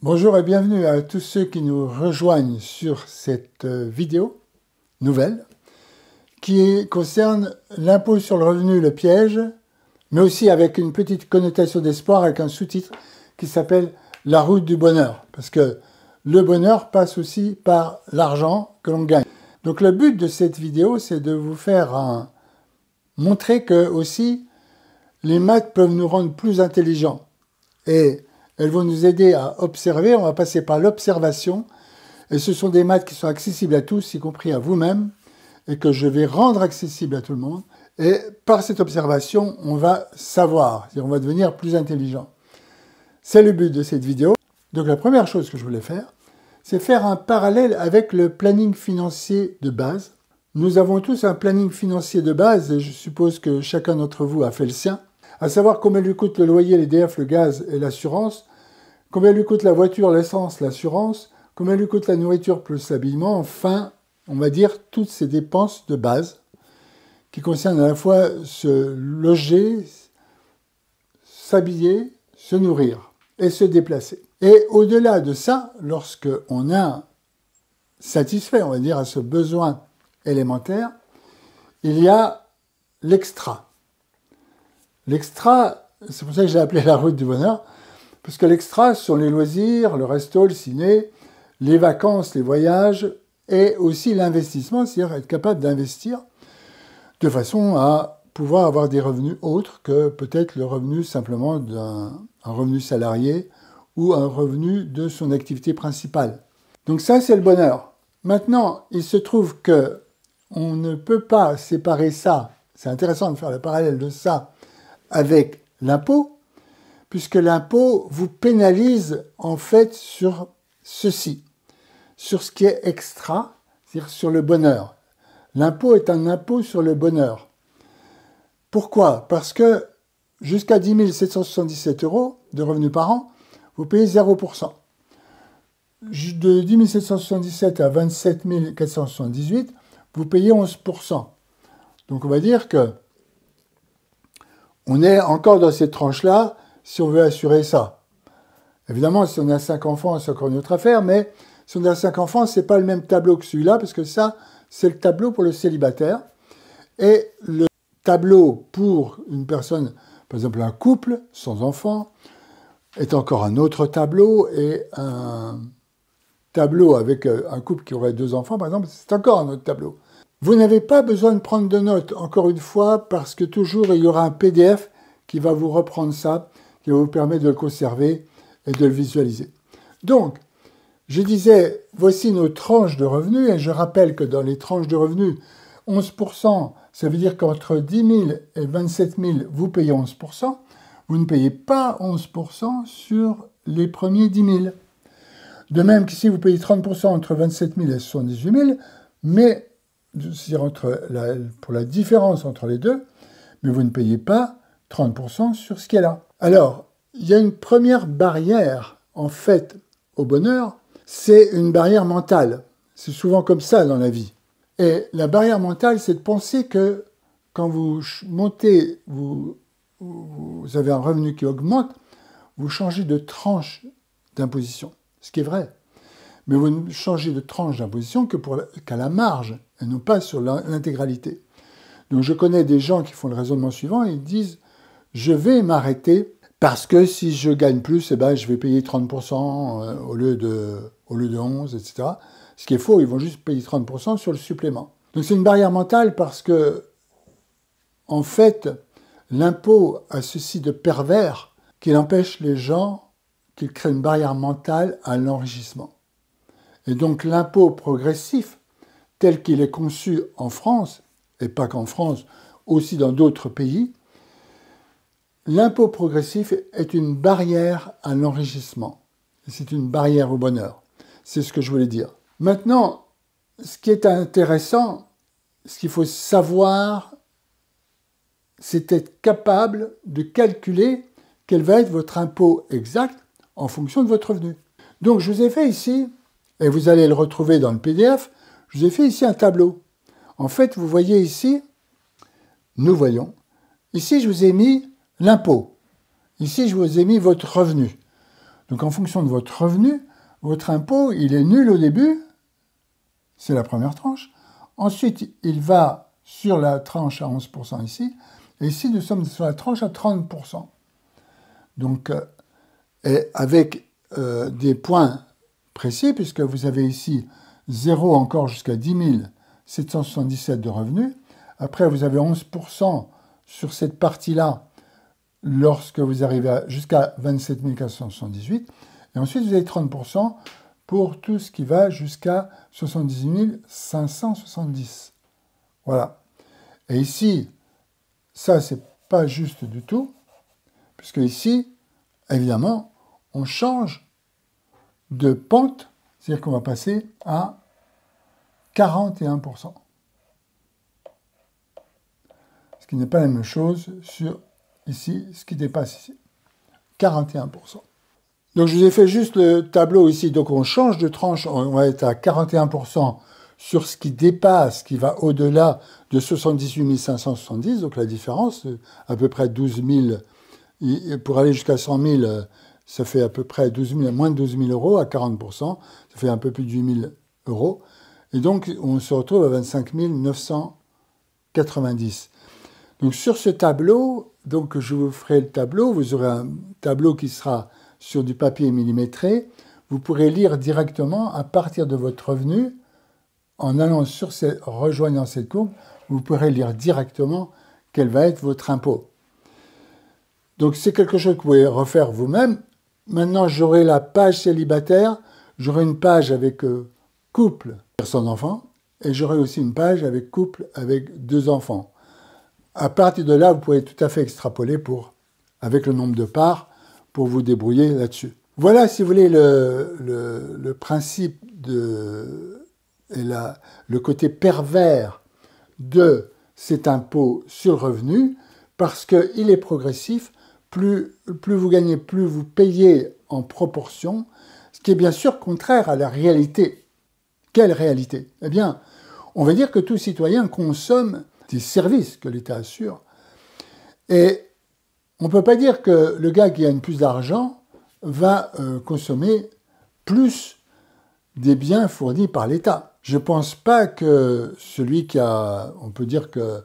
Bonjour et bienvenue à tous ceux qui nous rejoignent sur cette vidéo nouvelle qui concerne l'impôt sur le revenu, le piège, mais aussi avec une petite connotation d'espoir avec un sous-titre qui s'appelle « La route du bonheur » parce que le bonheur passe aussi par l'argent que l'on gagne. Donc le but de cette vidéo, c'est de vous faire montrer que aussi les maths peuvent nous rendre plus intelligents et elles vont nous aider à observer, on va passer par l'observation, et ce sont des maths qui sont accessibles à tous, y compris à vous-même, et que je vais rendre accessibles à tout le monde. Et par cette observation, on va savoir, c'est-à-dire on va devenir plus intelligent. C'est le but de cette vidéo. Donc la première chose que je voulais faire, c'est faire un parallèle avec le planning financier de base. Nous avons tous un planning financier de base, et je suppose que chacun d'entre vous a fait le sien. À savoir combien lui coûte le loyer, l'EDF, le gaz et l'assurance, combien lui coûte la voiture, l'essence, l'assurance, combien lui coûte la nourriture plus l'habillement, enfin, on va dire toutes ces dépenses de base qui concernent à la fois se loger, s'habiller, se nourrir et se déplacer. Et au-delà de ça, lorsque on a satisfait, on va dire, à ce besoin élémentaire, il y a l'extra. L'extra, c'est pour ça que j'ai appelé la route du bonheur, parce que l'extra, ce sont les loisirs, le resto, le ciné, les vacances, les voyages, et aussi l'investissement, c'est-à-dire être capable d'investir de façon à pouvoir avoir des revenus autres que peut-être le revenu simplement d'un revenu salarié ou un revenu de son activité principale. Donc ça, c'est le bonheur. Maintenant, il se trouve que on ne peut pas séparer ça, c'est intéressant de faire le parallèle de ça, avec l'impôt, puisque l'impôt vous pénalise en fait sur ceci, sur ce qui est extra, c'est-à-dire sur le bonheur. L'impôt est un impôt sur le bonheur. Pourquoi? Parce que jusqu'à 10 777 € de revenus par an, vous payez 0%. De 10 777 à 27 478, vous payez 11%. Donc on va dire que on est encore dans cette tranche-là si on veut assurer ça. Évidemment, si on a 5 enfants, c'est encore une autre affaire, mais si on a 5 enfants, ce n'est pas le même tableau que celui-là, parce que ça, c'est le tableau pour le célibataire. Et le tableau pour une personne, par exemple un couple sans enfants, est encore un autre tableau, et un tableau avec un couple qui aurait 2 enfants, par exemple, c'est encore un autre tableau. Vous n'avez pas besoin de prendre de notes, encore une fois, parce que toujours il y aura un PDF qui va vous reprendre ça, qui va vous permettre de le conserver et de le visualiser. Donc, je disais, voici nos tranches de revenus, et je rappelle que dans les tranches de revenus, 11%, ça veut dire qu'entre 10 000 et 27 000, vous payez 11%, vous ne payez pas 11% sur les premiers 10 000. De même qu'ici, vous payez 30% entre 27 000 et 78 000, mais c'est-à-dire pour la différence entre les deux, mais vous ne payez pas 30% sur ce qui est là. Alors, il y a une première barrière, en fait, au bonheur, c'est une barrière mentale. C'est souvent comme ça dans la vie. Et la barrière mentale, c'est de penser que quand vous montez, vous avez un revenu qui augmente, vous changez de tranche d'imposition, ce qui est vrai. Mais vous ne changez de tranche d'imposition qu'à la marge, et non pas sur l'intégralité. Donc je connais des gens qui font le raisonnement suivant, et ils disent « je vais m'arrêter parce que si je gagne plus, eh ben, je vais payer 30% au lieu de 11, etc. » Ce qui est faux, ils vont juste payer 30% sur le supplément. Donc c'est une barrière mentale parce que, en fait, l'impôt a ceci de pervers qu'il empêche les gens, qu'il crée une barrière mentale à l'enrichissement. Et donc l'impôt progressif, tel qu'il est conçu en France, et pas qu'en France, aussi dans d'autres pays, l'impôt progressif est une barrière à l'enrichissement. C'est une barrière au bonheur. C'est ce que je voulais dire. Maintenant, ce qui est intéressant, ce qu'il faut savoir, c'est être capable de calculer quel va être votre impôt exact en fonction de votre revenu. Donc je vous ai fait ici, et vous allez le retrouver dans le PDF, je vous ai fait ici un tableau. En fait, vous voyez ici, nous voyons, ici je vous ai mis l'impôt. Ici je vous ai mis votre revenu. Donc en fonction de votre revenu, votre impôt, il est nul au début, c'est la première tranche. Ensuite, il va sur la tranche à 11% ici, et ici, nous sommes sur la tranche à 30%. Donc, et avec des points précis, puisque vous avez ici 0 encore jusqu'à 10 777 de revenus. Après, vous avez 11% sur cette partie-là lorsque vous arrivez jusqu'à 27 478. Et ensuite, vous avez 30% pour tout ce qui va jusqu'à 78 570. Voilà. Et ici, ça, c'est pas juste du tout, puisque ici, évidemment, on change de pente, c'est-à-dire qu'on va passer à 41%. Ce qui n'est pas la même chose sur ici, ce qui dépasse ici. 41%. Donc je vous ai fait juste le tableau ici. Donc on change de tranche, on va être à 41% sur ce qui dépasse, qui va au-delà de 78 570. Donc la différence, à peu près 12 000, pour aller jusqu'à 100 000, ça fait à peu près 12 000, moins de 12 000 euros à 40%. Ça fait un peu plus de 8 000 euros. Et donc on se retrouve à 25 990. Donc sur ce tableau, donc je vous ferai le tableau, vous aurez un tableau qui sera sur du papier millimétré. Vous pourrez lire directement à partir de votre revenu, en allant sur rejoignant cette courbe, vous pourrez lire directement quel va être votre impôt. Donc c'est quelque chose que vous pouvez refaire vous-même. Maintenant, j'aurai la page célibataire, j'aurai une page avec couple sans enfant, et j'aurai aussi une page avec couple avec 2 enfants. À partir de là, vous pouvez tout à fait extrapoler avec le nombre de parts pour vous débrouiller là-dessus. Voilà, si vous voulez, le principe et le côté pervers de cet impôt sur le revenu, parce qu'il est progressif. Plus vous gagnez, plus vous payez en proportion, ce qui est bien sûr contraire à la réalité. Quelle réalité? Eh bien, on va dire que tout citoyen consomme des services que l'État assure. Et on ne peut pas dire que le gars qui gagne plus d'argent va consommer plus des biens fournis par l'État. Je ne pense pas que on peut dire que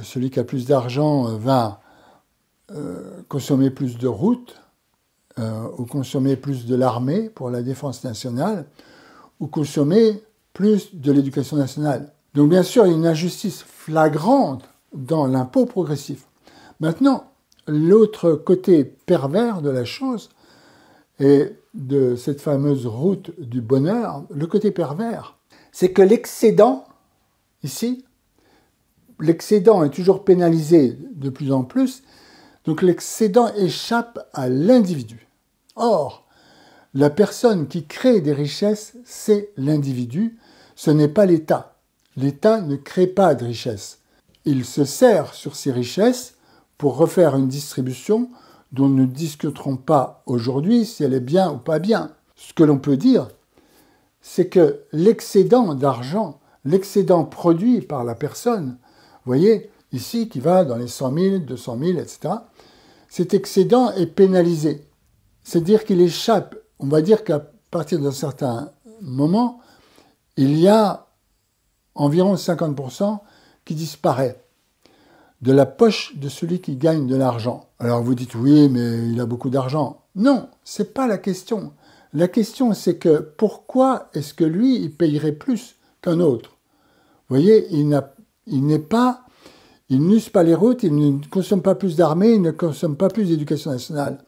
celui qui a plus d'argent va consommer plus de routes, ou consommer plus de l'armée pour la défense nationale, ou consommer plus de l'éducation nationale. Donc bien sûr, il y a une injustice flagrante dans l'impôt progressif. Maintenant, l'autre côté pervers de la chose, et de cette fameuse route du bonheur, le côté pervers, c'est que l'excédent, ici, l'excédent est toujours pénalisé de plus en plus, donc l'excédent échappe à l'individu. Or, la personne qui crée des richesses, c'est l'individu, ce n'est pas l'État. L'État ne crée pas de richesses. Il se sert sur ces richesses pour refaire une distribution dont nous ne discuterons pas aujourd'hui si elle est bien ou pas bien. Ce que l'on peut dire, c'est que l'excédent d'argent, l'excédent produit par la personne, vous voyez, ici, qui va dans les 100 000, 200 000, etc., cet excédent est pénalisé. C'est-à-dire qu'il échappe, on va dire qu'à partir d'un certain moment, il y a environ 50% qui disparaît de la poche de celui qui gagne de l'argent. Alors vous dites, oui, mais il a beaucoup d'argent. Non, c'est pas la question. La question, c'est que pourquoi est-ce que lui, il payerait plus qu'un autre? Vous voyez, il n'use pas les routes, il ne consomme pas plus d'armée, il ne consomme pas plus d'éducation nationale.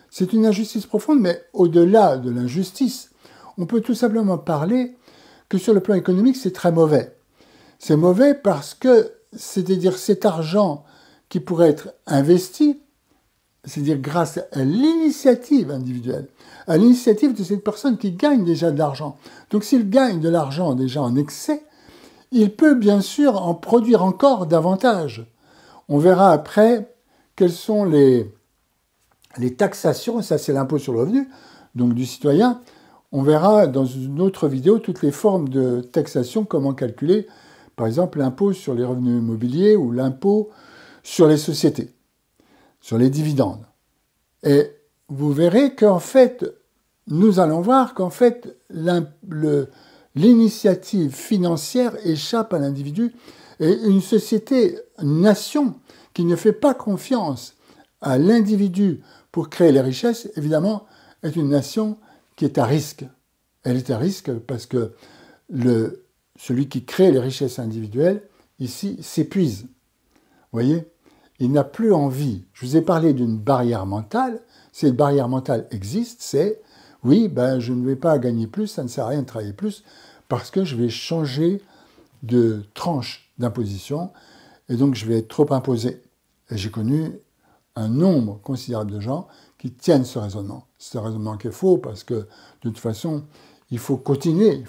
C'est une injustice profonde, mais au-delà de l'injustice, on peut tout simplement parler que sur le plan économique, c'est très mauvais. C'est mauvais parce que, c'est-à-dire cet argent qui pourrait être investi, c'est-à-dire grâce à l'initiative individuelle, à l'initiative de cette personne qui gagne déjà de l'argent. Donc s'il gagne de l'argent déjà en excès, il peut bien sûr en produire encore davantage. On verra après quelles sont les taxations, ça c'est l'impôt sur le revenu, donc du citoyen. On verra dans une autre vidéo toutes les formes de taxation, comment calculer, par exemple, l'impôt sur les revenus immobiliers ou l'impôt sur les sociétés, sur les dividendes. Et vous verrez qu'en fait, nous allons voir qu'en fait, l'initiative financière échappe à l'individu et une société, une nation qui ne fait pas confiance à l'individu pour créer les richesses, évidemment, est une nation qui est à risque. Elle est à risque parce que celui qui crée les richesses individuelles, ici, s'épuise. Vous voyez, il n'a plus envie. Je vous ai parlé d'une barrière mentale. Cette barrière mentale existe, c'est « oui, ben, je ne vais pas gagner plus, ça ne sert à rien de travailler plus, parce que je vais changer de tranche d'imposition et donc je vais être trop imposé. » Et j'ai connu un nombre considérable de gens qui tiennent ce raisonnement. C'est un raisonnement qui est faux parce que, de toute façon, il faut continuer.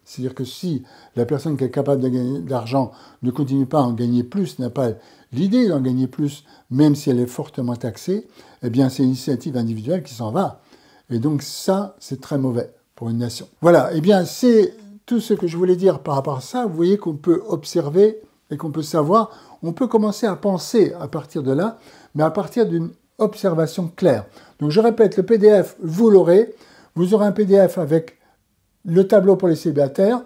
C'est-à-dire que si la personne qui est capable de gagner de l'argent ne continue pas à en gagner plus, n'a pas l'idée d'en gagner plus, même si elle est fortement taxée, eh bien c'est l'initiative individuelle qui s'en va. Et donc ça, c'est très mauvais pour une nation. Voilà, eh bien c'est tout ce que je voulais dire par rapport à ça. Vous voyez qu'on peut observer et qu'on peut savoir, on peut commencer à penser à partir de là, mais à partir d'une observation claire. Donc je répète, le PDF, vous l'aurez. Vous aurez un PDF avec le tableau pour les célibataires,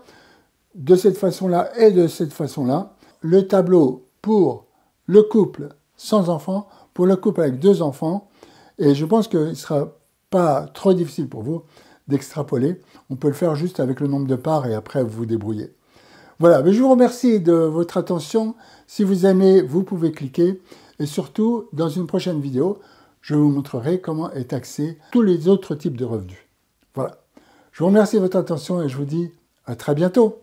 de cette façon-là et de cette façon-là. Le tableau pour le couple sans enfants, pour le couple avec 2 enfants. Et je pense qu'il ne sera pas trop difficile pour vous d'extrapoler. On peut le faire juste avec le nombre de parts et après vous vous débrouillez. Voilà, mais je vous remercie de votre attention. Si vous aimez, vous pouvez cliquer. Et surtout, dans une prochaine vidéo, je vous montrerai comment est taxé tous les autres types de revenus. Voilà. Je vous remercie de votre attention et je vous dis à très bientôt.